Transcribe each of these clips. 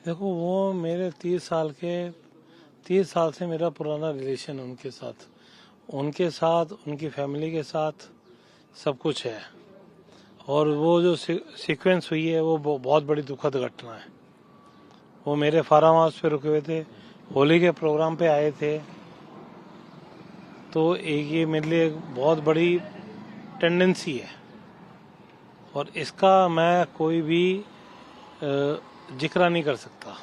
देखो वो मेरे 30 साल से मेरा पुराना रिलेशन है उनके साथ उनकी फैमिली के साथ सब कुछ है। और वो जो सीक्वेंस हुई है वो बहुत बड़ी दुखद घटना है। वो मेरे फार्म हाउस पे रुके हुए थे, होली के प्रोग्राम पे आए थे, तो एक ये मेरे लिए एक बहुत बड़ी टेंडेंसी है और इसका मैं कोई भी जिक्र नहीं कर सकता।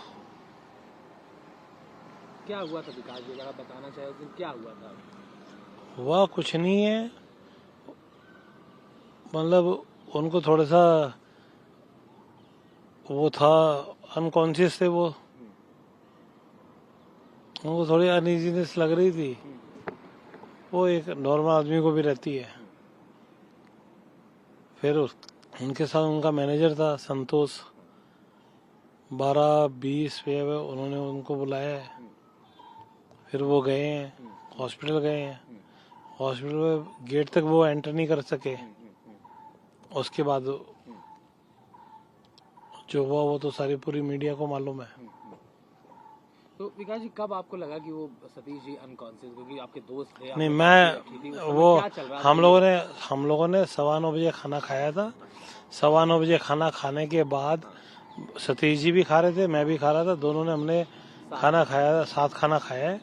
क्या हुआ था विकास जी, अगर आप बताना चाहें तो क्या हुआ था? हुआ कुछ नहीं है, मतलब उनको थोड़ा सा वो था, अनकॉन्शियस थे वो, उनको थोड़ी अनइजीनेस लग रही थी। वो एक नॉर्मल आदमी को भी रहती है। फिर उनके साथ उनका मैनेजर था संतोष, 12-20 पे उन्होंने उनको बुलाया है। फिर वो गए हैं, हॉस्पिटल गए हैं। हॉस्पिटल में गेट तक वो एंटर नहीं कर सके। उसके बाद जो हुआ वो तो सारी पूरी मीडिया को मालूम है। तो विकास जी कब आपको लगा कि वो सतीश जी अनकॉन्शियस, क्योंकि आपके दोस्त थे? नहीं, आपने मैं बात की थी, उस समय वो क्या चल रहा था? हम लोगों ने 9:15 बजे खाना खाया था। 9:15 बजे खाना खाने के बाद सतीश जी भी खा रहे थे, मैं भी खा रहा था, दोनों ने हमने खाना खाया, साथ खाना खाया है।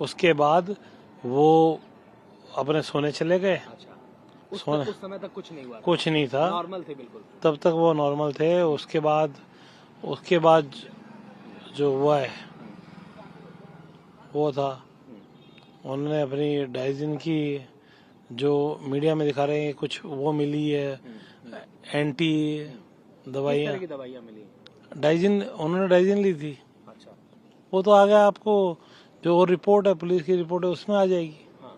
उसके बाद वो अपने सोने चले गए। अच्छा, उस समय तक कुछ नहीं हुआ था? कुछ नहीं था, नॉर्मल थे बिल्कुल? तब तक वो नॉर्मल थे। उसके बाद जो हुआ है वो था, उन्होंने अपनी डाइजिन की, जो मीडिया में दिखा रहे हैं कुछ वो मिली है, एंटी किस दवाइयाँ, तरह की दवाइयाँ मिली? डाइजिन, उन्होंने डाइजिन ली थी। अच्छा। वो तो आ गया, आपको जो रिपोर्ट है, पुलिस की रिपोर्ट है, उसमें आ जाएगी। हाँ।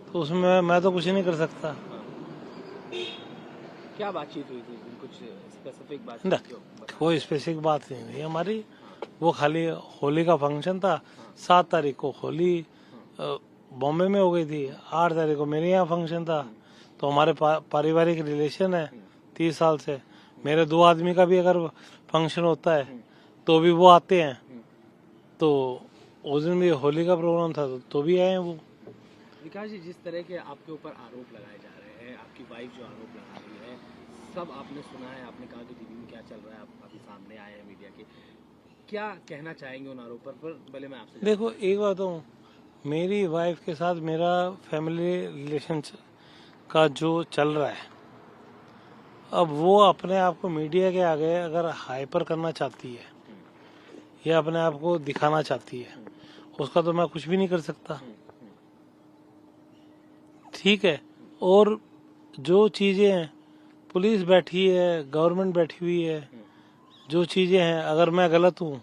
तो उसमें मैं तो कुछ नहीं कर सकता। हाँ। क्या बातचीत हुई थी? कुछ स्पेसिफिक ना, बातचीत? कोई स्पेसिफिक बात नहीं थी हमारी। वो खाली होली का फंक्शन था। 7 तारीख को होली बॉम्बे में हो गई थी, 8 तारीख को मेरे यहाँ फंक्शन था। तो हमारे पारिवारिक रिलेशन है 30 साल से। मेरे 2 आदमी का भी अगर फंक्शन होता है तो भी वो आते हैं। तो उस दिन भी होली का प्रोग्राम था तो भी आए हैं वो। विकास जी, जिस तरह के आपके ऊपर आरोप लगाए जा रहे हैं, आपकी वाइफ जो आरोप लगा रही है, सब आपने सुना है, आपने कहा कि टीवी में क्या चल रहा है, आप अभी सामने आए हैं मीडिया के, क्या कहना चाहेंगे उन आरोपों पर? पहले मैं आपसे देखो एक बात हूँ, मेरी वाइफ के साथ मेरा फैमिली रिलेशन का जो चल रहा है, अब वो अपने आप को मीडिया के आगे अगर हाइपर करना चाहती है या अपने आप को दिखाना चाहती है, उसका तो मैं कुछ भी नहीं कर सकता। ठीक है। और जो चीजें हैं, पुलिस बैठी है, गवर्नमेंट बैठी हुई है, जो चीजें हैं, अगर मैं गलत हूँ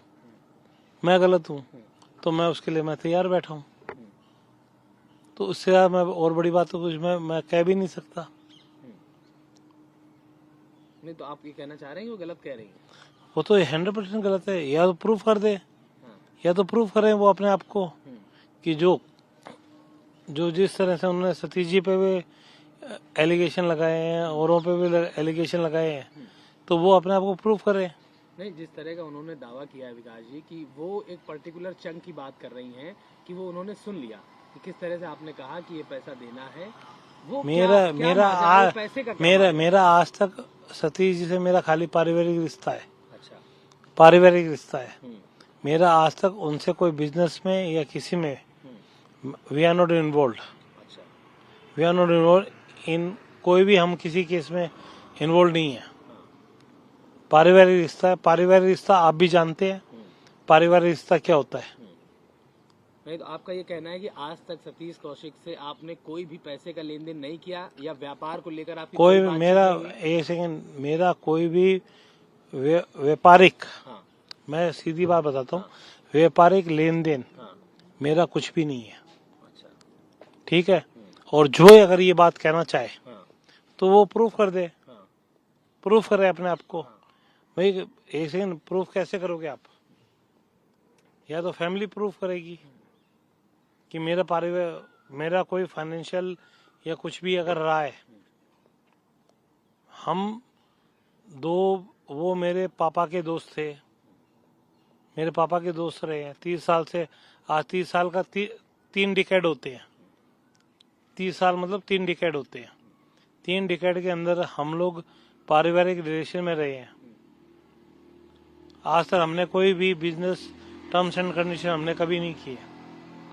तो मैं उसके लिए मैं तैयार बैठा हूँ। तो उससे ज्यादा मैं और बड़ी बात तो कुछ मैं कह भी नहीं सकता। नहीं, तो आप ये कहना चाह रहे हैं कि वो गलत कह रही है? वो तो 100% गलत है। या तो प्रूफ कर दे, या तो प्रूफ करें वो अपने आप को कि जो जिस तरह से उन्होंने सतीश जी पे भी एलिगेशन लगाए हैं, औरों पे भी एलिगेशन लगाए हैं, तो वो अपने आप को प्रूफ करे। नहीं, जिस तरह का उन्होंने दावा किया है विकास जी कि वो एक पर्टिकुलर चंक की बात कर रही हैं कि वो उन्होंने सुन लिया कि किस तरह से आपने कहा कि ये पैसा देना है, वो मेरा आज तक सतीश जी से मेरा खाली पारिवारिक रिश्ता है। अच्छा। पारिवारिक रिश्ता है मेरा। आज तक उनसे कोई बिजनेस में या किसी में वी आर नॉट इन्वॉल्व। अच्छा। We are not involved in कोई भी, हम किसी केस में इन्वॉल्व नहीं है। पारिवारिक रिश्ता है। पारिवारिक रिश्ता आप भी जानते हैं पारिवारिक रिश्ता क्या होता है। नहीं, तो आपका ये कहना है कि आज तक सतीश कौशिक से आपने कोई भी पैसे का लेन देन नहीं किया या व्यापार को लेकर आपकी कोई बातचीत मेरा नहीं हुई? एक सेकेंड, मेरा कोई भी व्यापारिक, मैं सीधी बात बताता हूँ, व्यापारिक लेन देन मेरा कुछ भी नहीं है। अच्छा। ठीक है। और जो अगर ये बात कहना चाहे तो वो प्रूफ कर दे, प्रूफ करे अपने आप को। भाई एक सेकेंड, प्रूफ कैसे करोगे आप? या तो फैमिली प्रूफ करेगी कि मेरा कोई फाइनेंशियल या कुछ भी अगर रहा है। हम 2 वो मेरे पापा के दोस्त थे, मेरे पापा के दोस्त रहे हैं 30 साल से। आज 30 साल का 3 डिकेड होते हैं। 30 साल मतलब 3 डिकेड होते हैं। 3 डिकेड के अंदर हम लोग पारिवारिक रिलेशन में रहे हैं। आज तक हमने कोई भी बिजनेस टर्म्स एंड कंडीशन हमने कभी नहीं किए।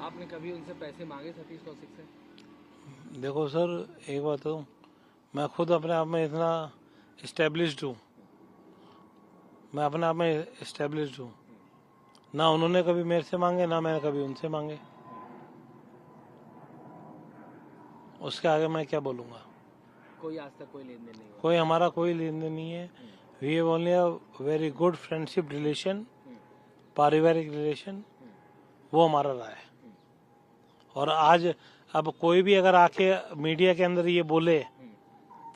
आपने कभी उनसे पैसे मांगे सतीश कौशिक से? देखो सर, एक बात बताऊं, मैं खुद अपने आप में इतना इस्टेब्लिश्ड हूँ, मैं अपने आप में इस्टेब्लिश्ड हूँ। ना उन्होंने कभी मेरे से मांगे, ना मैंने कभी उनसे मांगे। उसके आगे मैं क्या बोलूँगा। कोई आज तक कोई लेन देन नहीं हुआ? कोई हमारा कोई लेन देन नहीं है। We have only a very good friendship relation, पारिवारिक रिलेशन, वो हमारा रहा है। और आज अब कोई भी अगर आके मीडिया के अंदर ये बोले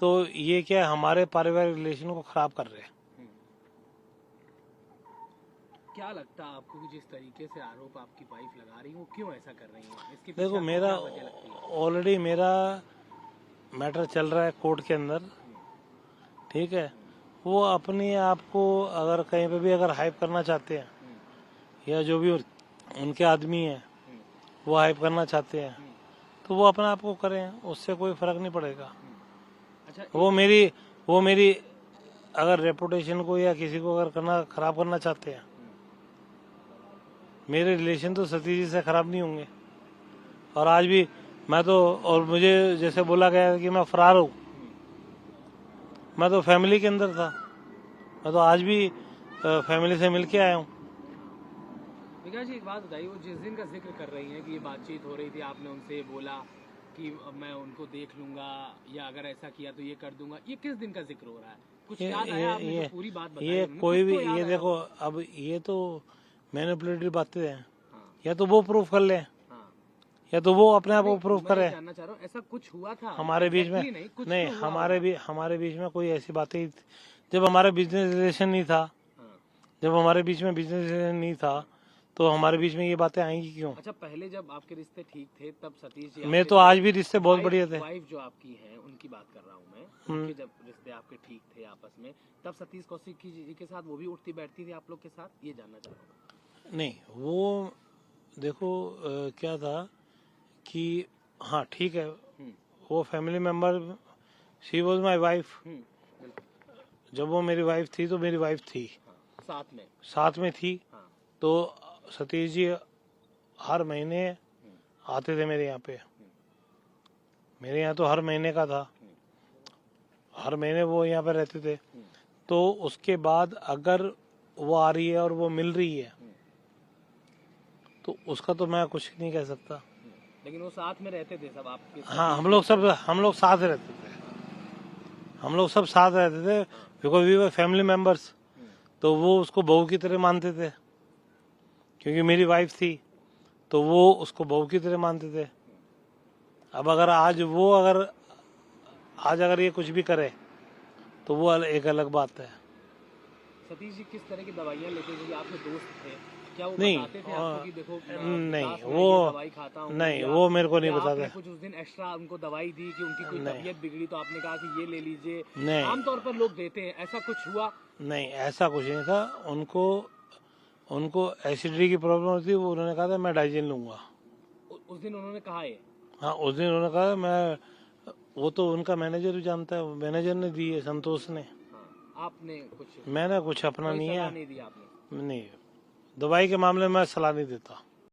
तो ये क्या हमारे पारिवारिक रिलेशन को खराब कर रहे हैं। क्या लगता है आपको कि जिस तरीके से आरोप आपकी वाइफ लगा रही है वो क्यों ऐसा कर रही है? इसके पीछे देखो, आपको मेरा क्या वजह लगती है? ऑलरेडी मेरा मैटर चल रहा है कोर्ट के अंदर, ठीक है। वो अपने आप को अगर कहीं पे भी अगर हाइप करना चाहते हैं, या जो भी उनके आदमी हैं वो हाइप करना चाहते हैं, तो वो अपने आप को करें, उससे कोई फर्क नहीं पड़ेगा। अच्छा, वो मेरी अगर रेपुटेशन को या किसी को अगर खराब करना चाहते हैं, मेरे रिलेशन तो सतीश जी से खराब नहीं होंगे। और आज भी मैं तो, और मुझे जैसे बोला गया है कि मैं फरार हूँ, मैं तो फैमिली के अंदर था। मैं तो आज भी फैमिली से मिल के आया हूँ। विकास जी, एक बात बताइए, वो जिस दिन का जिक्र कर रही हैं कि ये बातचीत हो रही थी, आपने उनसे बोला कि मैं उनको देख लूंगा या अगर ऐसा किया तो ये कर दूंगा, ये किस दिन का जिक्र हो रहा है? कुछ याद आया? आपने जो पूरी बात बताई ये उन्होंने, कोई कुछ भी तो याद ये आया देखो, होगा। अब ये तो मैनिपुलेटिव बातें हैं। हाँ, या तो वो प्रूफ कर ले, हाँ। या तो वो अपने आप को नहीं, प्रूफ मैं करे। जानना चाह रहा हूँ ऐसा कुछ हुआ था हमारे बीच में Exactly नहीं, कुछ नहीं, तो हुआ होगा। हमारे बीच में कोई ऐसी बातें ही जब हमारा बिजनेस रिलेशन नहीं था, हाँ। जब हमारे बीच में बिजनेस रिलेशन नहीं था, तो हमारे बीच में ये बातें आएंगी क्यों? अच्छा, पहले जब आपके रिश्ते ठीक थे तब सतीश जी मैं आपके तो आज भी रिश्ते बहुत वाइफ- बढ़िया थे। वाइफ जो आपकी है उनकी बात कर रहा हूँ मैं, उनके जब रिश्ते आपके ठीक थे आपस में, तब सतीश कौशिक जी के साथ वो भी उठती बैठती थी आप लोग के साथ? ये जानना चाह रहा हूँ। नहीं, वो देखो क्या था कि हाँ ठीक है, वो family member, she was my wife. बिल्कुल। जब वो मेरी वाइफ थी तो मेरी वाइफ थी, हाँ, साथ में थी। हाँ। तो सतीश जी हर महीने आते थे मेरे यहाँ पे। मेरे यहाँ तो हर महीने का था, हर महीने वो यहाँ पे रहते थे। तो उसके बाद अगर वो आ रही है और वो मिल रही है तो उसका तो मैं कुछ नहीं कह सकता। लेकिन वो साथ में रहते थे सब आपके साथ? हाँ, हम लोग साथ रहते थे, हम लोग सब साथ रहते थे, because we were family members. तो वो उसको बहू की तरह मानते थे, क्योंकि मेरी वाइफ थी, तो वो उसको बहू की तरह मानते थे। अब अगर आज अगर ये कुछ भी करे तो वो एक अलग बात है। सतीश जी किस तरह की दवाइयाँ लेते थे? आपके दोस्त थे, क्या वो नहीं, बताते थे आपको कि देखो नहीं, विकास, मैं वो ये दवाई खाता हूँ? नहीं, या- वो मेरे को नहीं या आपने बताते। कुछ उस दिन एक्स्ट्रा उनको दवाई दी कि उनकी कोई नहीं। तबीयत बिगड़ी तो आपने कहा कि ये ले लीजिए? नहीं, आमतौर पर लोग देते हैं, ऐसा कुछ हुआ? नहीं, ऐसा कुछ नहीं था। उनको एसिडिटी की प्रॉब्लम थी, वो उन्होंने कहा था मैं डाइजिन लूंगा। उस दिन उन्होंने कहा है? हाँ, उस दिन उन्होंने कहा मैं, वो तो उनका मैनेजर भी जानता है, मैनेजर ने दी है, संतोष ने। हाँ, आपने कुछ मैंने कुछ अपना कोई नहीं सलाह है। नहीं दी आपने? नहीं, दवाई के मामले में मैं सलाह नहीं देता।